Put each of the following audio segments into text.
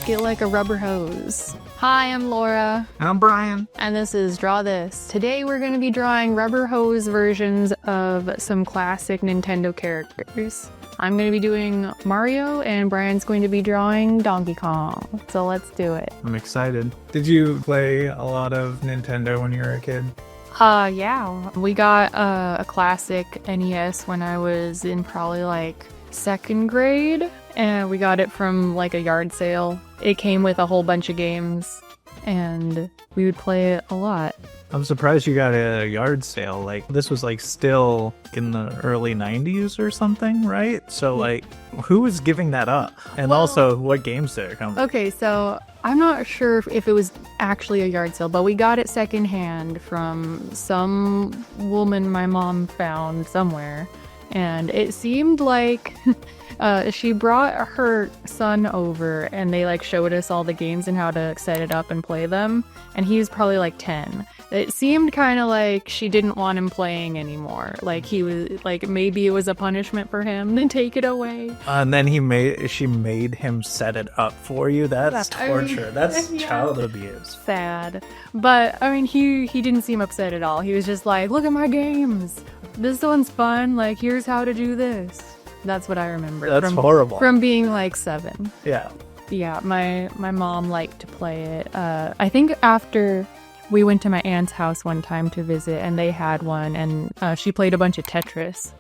Make it like a rubber hose. Hi, I'm Laura. I'm Brian. And this is Draw This. Today we're going to be drawing rubber hose versions of some classic Nintendo characters. I'm going to be doing Mario and Brian's going to be drawing Donkey Kong. So let's do it. I'm excited. Did you play a lot of Nintendo when you were a kid? Yeah. We got a classic NES when I was in probably like second grade. And we got it from like a yard sale. It came with a whole bunch of games and we would play it a lot. I'm surprised you got a yard sale. Like, this was like still in the early 90s or something, right? So like, who was giving that up? And also, what games did it come with? Okay, so I'm not sure if it was actually a yard sale, but we got it secondhand from some woman my mom found somewhere. And it seemed like she brought her son over and they like showed us all the games and how to set it up and play them. And he was probably like 10. It seemed kind of like she didn't want him playing anymore. Like he was like, maybe it was a punishment for him to take it away. And then she made him set it up for you. That's torture. That's child abuse. Sad. But I mean, he didn't seem upset at all. He was just like, look at my games. This one's fun. Like, here's how to do this. That's what I remember. That's horrible. From being like 7. Yeah. Yeah, my mom liked to play it. I think after we went to my aunt's house one time to visit and they had one and she played a bunch of Tetris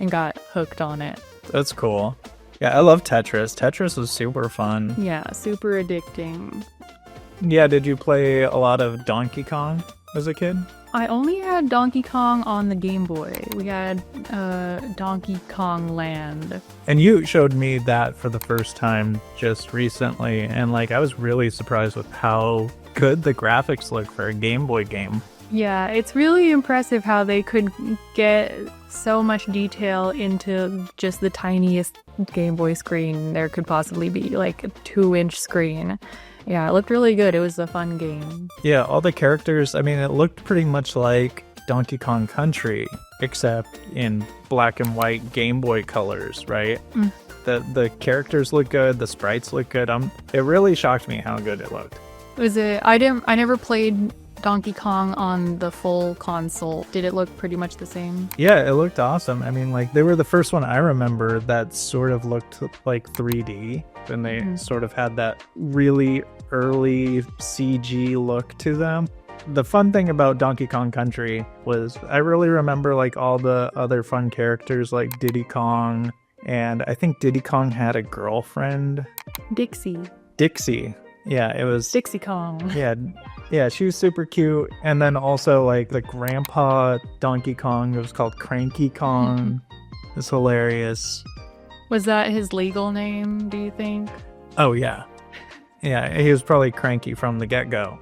and got hooked on it. That's cool. Yeah, I love Tetris. Tetris was super fun. Yeah, super addicting. Yeah, did you play a lot of Donkey Kong as a kid? I only had Donkey Kong on the Game Boy. We had Donkey Kong Land. And you showed me that for the first time just recently, and like I was really surprised with how good the graphics look for a Game Boy game. Yeah, it's really impressive how they could get so much detail into just the tiniest Game Boy screen there could possibly be, like a 2-inch screen. Yeah, it looked really good. It was a fun game. Yeah, all the characters, I mean, it looked pretty much like Donkey Kong Country, except in black and white Game Boy colors, right? Mm. The characters look good, the sprites look good. It really shocked me how good it looked. I never played Donkey Kong on the full console. Did it look pretty much the same? Yeah, it looked awesome. I mean, like, they were the first one I remember that sort of looked like 3D. And they sort of had that really early CG look to them. The fun thing about Donkey Kong Country was I really remember like all the other fun characters like Diddy Kong. And I think Diddy Kong had a girlfriend. Dixie. Yeah, it was Dixie Kong. Yeah, she was super cute. And then also like the grandpa Donkey Kong, it was called Cranky Kong. It's hilarious. Was that his legal name, do you think? Oh, yeah. Yeah, he was probably cranky from the get-go.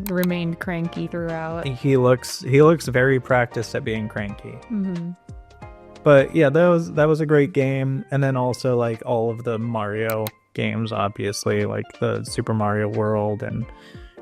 Remained cranky throughout. He looks very practiced at being cranky. Mm-hmm. But yeah, that was a great game. And then also like all of the Mario games, obviously, like the Super Mario World and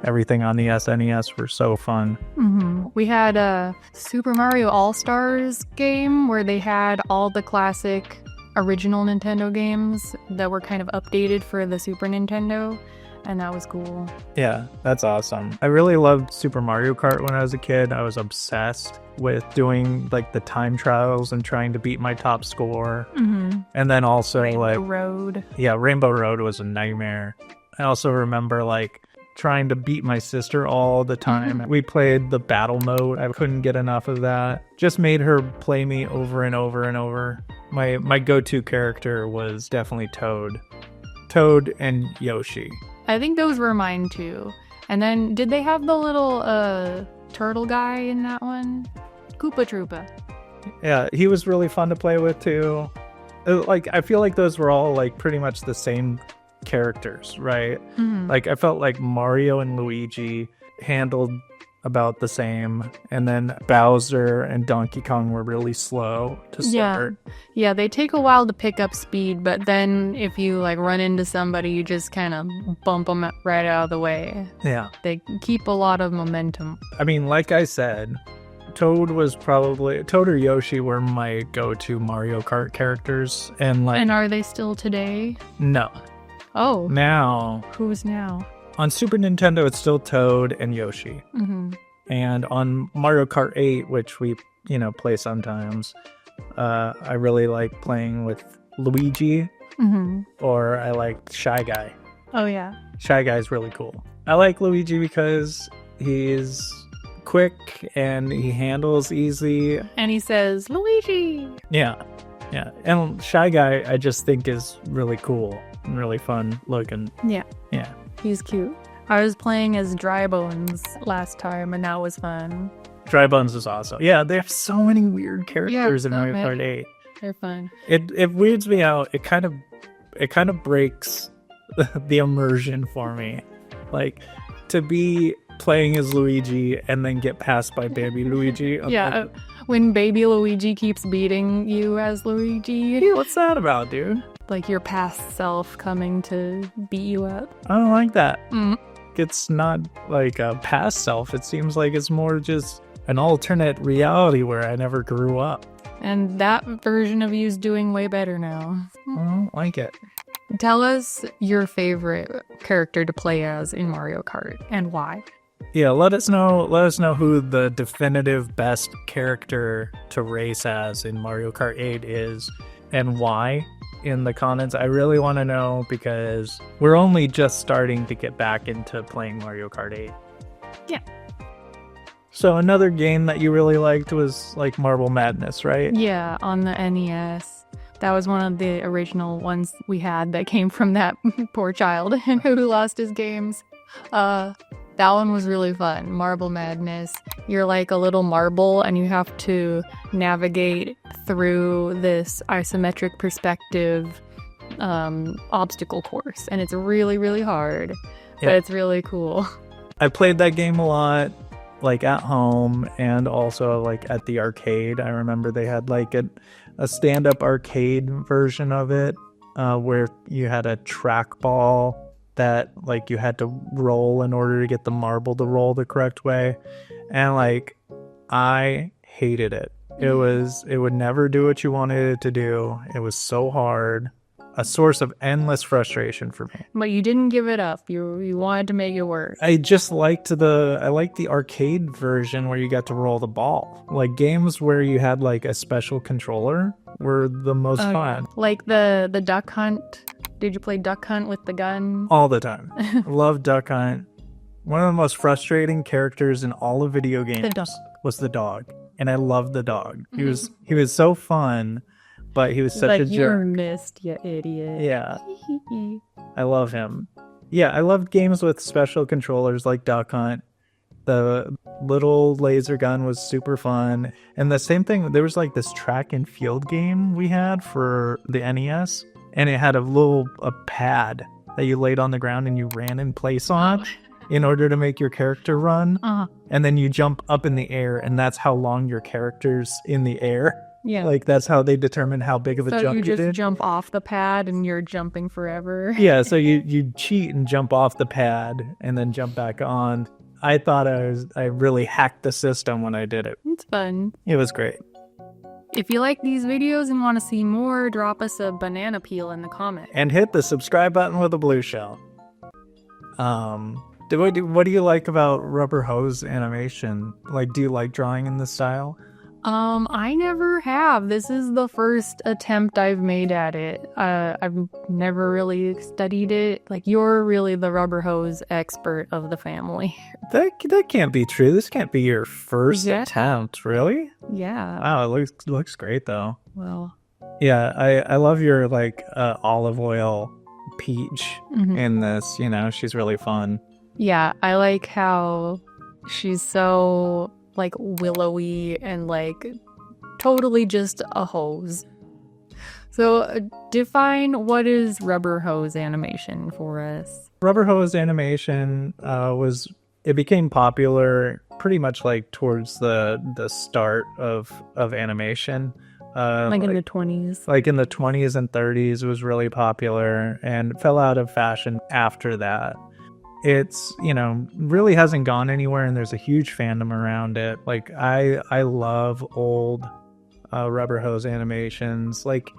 everything on the SNES were so fun. Mm-hmm. We had a Super Mario All-Stars game where they had all the classic original Nintendo games that were kind of updated for the Super Nintendo, and that was cool. Yeah, that's awesome. I really loved Super Mario Kart when I was a kid. I was obsessed with doing like the time trials and trying to beat my top score. Mm-hmm. And then also Rainbow Road. Yeah, Rainbow Road was a nightmare. I also remember like trying to beat my sister all the time. We played the battle mode. I couldn't get enough of that. Just made her play me over and over and over. My go-to character was definitely Toad and Yoshi. I think those were mine too. And then did they have the little turtle guy in that one? Koopa Troopa. Yeah, he was really fun to play with too. Like, I feel like those were all like pretty much the same characters, right? Mm-hmm. Like, I felt like Mario and Luigi handled about the same, and then Bowser and Donkey Kong were really slow to start. Yeah, they take a while to pick up speed, but then if you like run into somebody, you just kind of bump them right out of the way. Yeah. They keep a lot of momentum. I mean, like I said, Toad or Yoshi were my go-to Mario Kart characters, and like. And are they still today? No. Oh, Now, who's now? on Super Nintendo, it's still Toad and Yoshi. And on Mario Kart 8, which we, play sometimes, I really like playing with Luigi, or I like Shy Guy. Oh, yeah. Shy Guy's really cool. I like Luigi because he's quick and he handles easy. And he says, Luigi! Yeah. And Shy Guy, I just think is really cool and really fun looking. Yeah. Yeah. He's cute. I was playing as Dry Bones last time, and that was fun. Dry Bones is awesome. Yeah, they have so many weird characters in Mario Kart 8. They're fun. It weirds me out. It kind of breaks the immersion for me. Like, to be playing as Luigi and then get passed by baby Luigi. Yeah, when baby Luigi keeps beating you as Luigi. Hey, what's that about, dude? Like your past self coming to beat you up. I don't like that. It's not like a past self. It seems like it's more just an alternate reality where I never grew up. And that version of you's doing way better now. I don't like it. Tell us your favorite character to play as in Mario Kart and why. Yeah, let us know who the definitive best character to race as in Mario Kart 8 is and why in the comments. I really want to know because we're only just starting to get back into playing Mario Kart 8. Yeah. So another game that you really liked was like Marble Madness, right? Yeah, on the NES. That was one of the original ones we had that came from that poor child who lost his games. That one was really fun. Marble Madness. You're like a little marble and you have to navigate through this isometric perspective obstacle course. And it's really, really hard. But it's really cool. I played that game a lot, like at home and also like at the arcade. I remember they had like a stand-up arcade version of it where you had a trackball that like you had to roll in order to get the marble to roll the correct way, and like I hated it. It would never do what you wanted it to do. It was so hard, a source of endless frustration for me. But you didn't give it up. You wanted to make it work. I just liked the arcade version where you got to roll the ball. Like games where you had like a special controller were the most fun. Like the Duck Hunt. Did you play Duck Hunt with the gun? All the time. Love Duck Hunt. One of the most frustrating characters in all of video games was the dog. And I loved the dog. He was so fun, but he was such a jerk. You're missed, you idiot. Yeah. I love him. Yeah, I loved games with special controllers like Duck Hunt. The little laser gun was super fun. And the same thing, there was like this track and field game we had for the NES. And it had a pad that you laid on the ground and you ran in place on in order to make your character run. And then you jump up in the air, and that's how long your character's in the air. Yeah. Like, that's how they determine how big of a jump you did. So you just jump off the pad and you're jumping forever. Yeah, so you cheat and jump off the pad and then jump back on. I thought I really hacked the system when I did it. It's fun. It was great. If you like these videos and want to see more, drop us a banana peel in the comments. And hit the subscribe button with a blue shell. What do you like about rubber hose animation? Like, do you like drawing in this style? I never have. This is the first attempt I've made at it. I've never really studied it. Like, you're really the rubber hose expert of the family. That can't be true. This can't be your first attempt, really? Yeah. Wow, it looks great though. Well. Yeah, I love your like olive oil Peach in this. You know, she's really fun. Yeah, I like how she's so like willowy and like totally just a hose. So define what is rubber hose animation for us. Rubber hose animation it became popular pretty much like towards the start of animation. Like in the 20s. Like in the 20s and 30s, it was really popular and fell out of fashion after that. It's, really hasn't gone anywhere, and there's a huge fandom around it. Like, I love old rubber hose animations. Like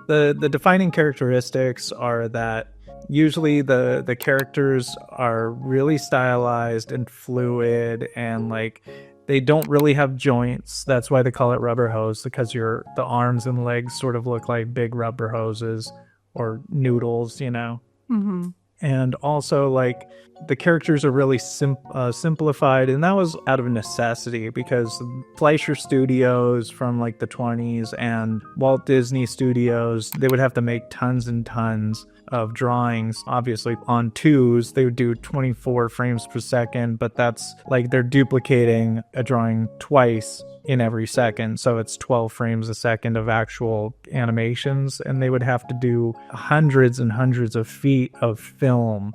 the defining characteristics are that usually the characters are really stylized and fluid, and like they don't really have joints. That's why they call it rubber hose, because the arms and legs sort of look like big rubber hoses or noodles, you know. Mm-hmm. And also, like, the characters are really simplified, and that was out of necessity because Fleischer Studios from like the 20s and Walt Disney Studios, they would have to make tons and tons of drawings. Obviously on twos they would do 24 frames per second, but that's like they're duplicating a drawing twice in every second, so it's 12 frames a second of actual animations, and they would have to do hundreds and hundreds of feet of film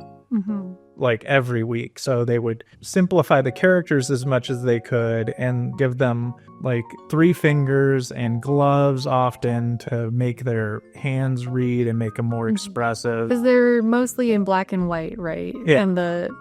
like every week. So they would simplify the characters as much as they could and give them like 3 fingers and gloves often to make their hands read and make them more expressive. Because they're mostly in black and white, right? Yeah. And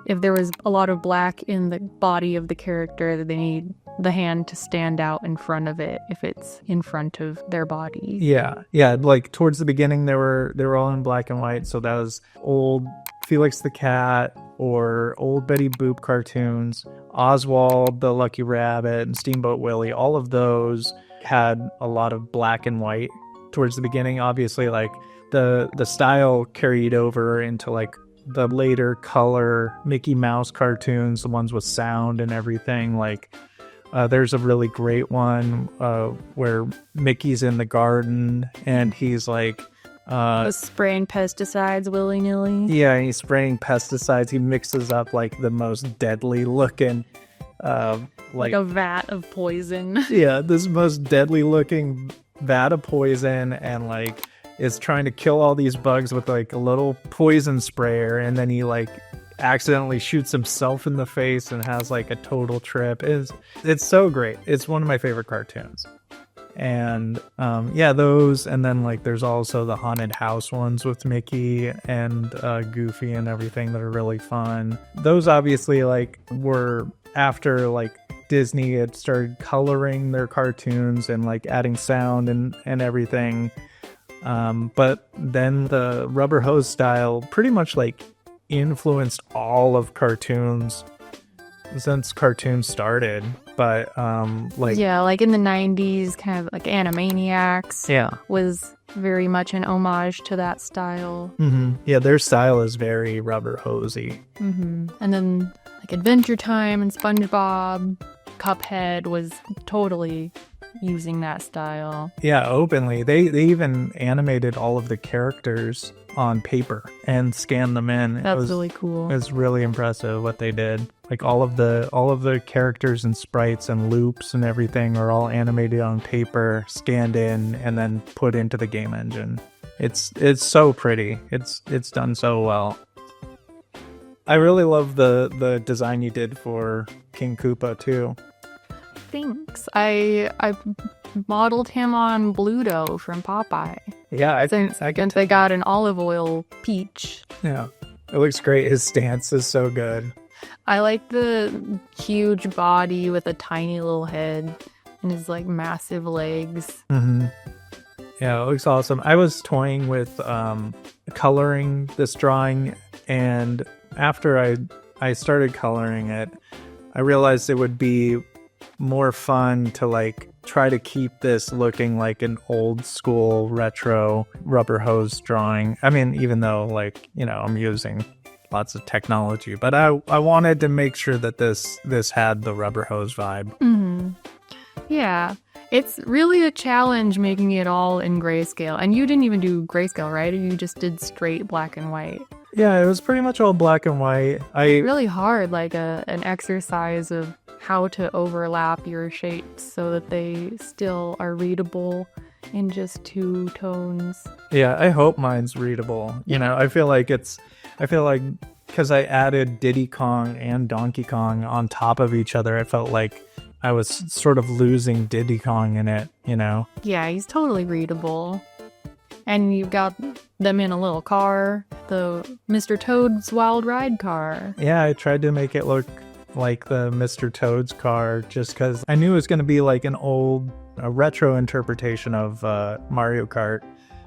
if there was a lot of black in the body of the character, they need the hand to stand out in front of it if it's in front of their body. Yeah. Like towards the beginning, they were all in black and white. So that was old Felix the Cat or old Betty Boop cartoons, Oswald the Lucky Rabbit, and Steamboat Willie. All of those had a lot of black and white towards the beginning. Obviously, like the style carried over into like the later color Mickey Mouse cartoons, the ones with sound and everything. Like there's a really great one where Mickey's in the garden and he's like spraying pesticides willy-nilly. Yeah, he's spraying pesticides. He mixes up like the most deadly looking like a vat of poison. Yeah, this most deadly looking vat of poison, and like is trying to kill all these bugs with like a little poison sprayer, and then he like accidentally shoots himself in the face and has like a total trip. It's so great. It's one of my favorite cartoons. And those, and then like there's also the haunted house ones with Mickey and Goofy and everything that are really fun. Those obviously like were after like Disney had started coloring their cartoons and like adding sound and everything. But then the rubber hose style pretty much like influenced all of cartoons since cartoons started. But like in the 90s, kind of like Animaniacs was very much an homage to that style. Yeah, their style is very rubber hosey. And then like Adventure Time and SpongeBob, Cuphead was totally using that style. Yeah, openly. They even animated all of the characters on paper and scanned them in. That's really cool. It was really impressive what they did. Like all of the characters and sprites and loops and everything are all animated on paper, scanned in, and then put into the game engine. It's so pretty. It's done so well. I really love the design you did for King Koopa too. Thanks. I modeled him on Bluto from Popeye. Yeah, I since they got an olive oil peach. Yeah, it looks great. His stance is so good. I like the huge body with a tiny little head and his like massive legs. Yeah, it looks awesome. I was toying with coloring this drawing, and after I started coloring it, I realized it would be more fun to like try to keep this looking like an old school retro rubber hose drawing. I mean, even though like, you know, I'm using lots of technology, but I wanted to make sure that this had the rubber hose vibe. Yeah, it's really a challenge making it all in grayscale. And you didn't even do grayscale, right? You just did straight black and white. Yeah, it was pretty much all black and white. Really hard, like an exercise of how to overlap your shapes so that they still are readable in just 2 tones. Yeah, I hope mine's readable. You know, I feel like because I added Diddy Kong and Donkey Kong on top of each other, I felt like I was sort of losing Diddy Kong in it, you know? Yeah, he's totally readable. And you've got them in a little car, the Mr. Toad's Wild Ride car. Yeah, I tried to make it look like the Mr. Toad's car just because I knew it was going to be like an old a retro interpretation of Mario Kart.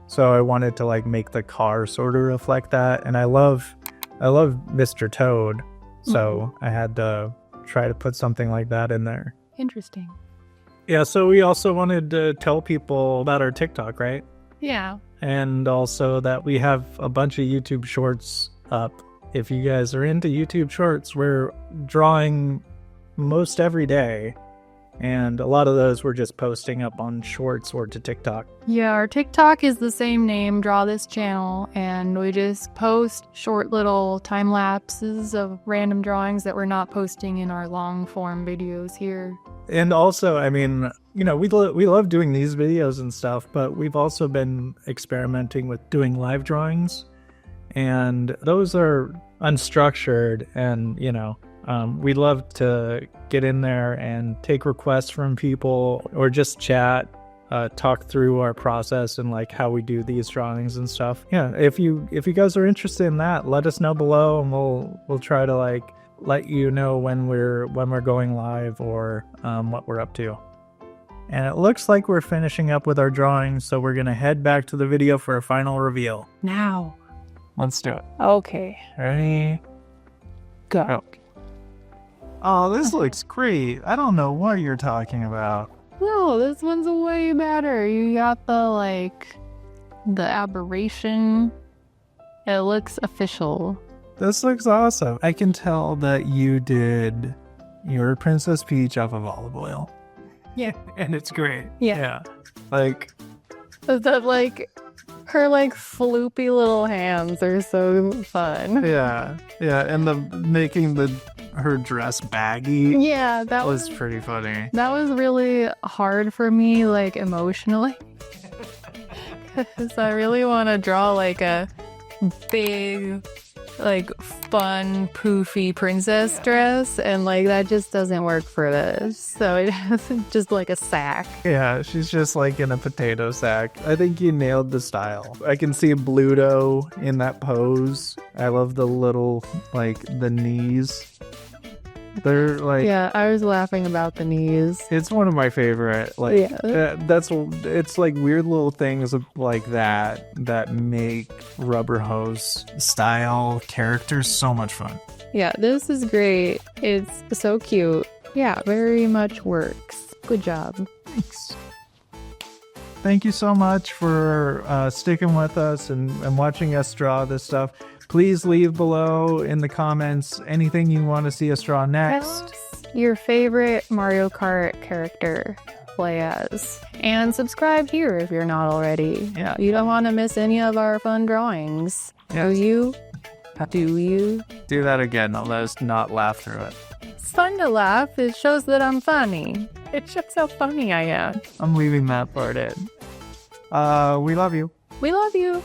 So I wanted to like make the car sort of reflect that. And I love Mr. Toad. So I had to try to put something like that in there. Interesting. Yeah, so we also wanted to tell people about our TikTok, right? Yeah. And also that we have a bunch of YouTube shorts up. If you guys are into YouTube shorts, we're drawing most every day. And a lot of those we're just posting up on shorts or to TikTok. Yeah, our TikTok is the same name, Draw This Channel, and we just post short little time lapses of random drawings that we're not posting in our long form videos here. And also, I mean, you know, we love doing these videos and stuff, but we've also been experimenting with doing live drawings, and those are unstructured, and, you know, we'd love to get in there and take requests from people or just chat, talk through our process and like how we do these drawings and stuff. Yeah, if you guys are interested in that, let us know below, and we'll try to like let you know when we're going live or what we're up to. And it looks like we're finishing up with our drawings, so we're gonna head back to the video for a final reveal. Now. Let's do it. Okay. Ready? Go. Go. Oh, this looks great. I don't know what you're talking about. No, this one's way better. You got the aberration. It looks official. This looks awesome. I can tell that you did your Princess Peach off of olive oil. Yeah. And it's great. Yeah. Like, her floopy little hands are so fun. yeah. And making her dress baggy. Yeah, that was pretty funny. That was really hard for me, like, emotionally. Because I really want to draw, like, a big, like, fun, poofy princess dress, and, like, that just doesn't work for this. So it has just, like, a sack. Yeah, she's just, like, in a potato sack. I think you nailed the style. I can see Bluto in that pose. I love the little, like, the knees. They're like, yeah, I was laughing about the knees. It's one of my favorite. Like, it's like weird little things like that make Rubber Hose style characters so much fun. Yeah, this is great. It's so cute. Yeah, very much works. Good job. Thanks. Thank you so much for sticking with us and watching us draw this stuff. Please leave below in the comments anything you want to see us draw next. Your favorite Mario Kart character play as. And subscribe here if you're not already. Yeah. You don't want to miss any of our fun drawings. Yes. Do you? Do you? Do that again. I'll let us not laugh through it. It's fun to laugh. It shows that I'm funny. It shows how funny I am. I'm leaving that part in. We love you. We love you.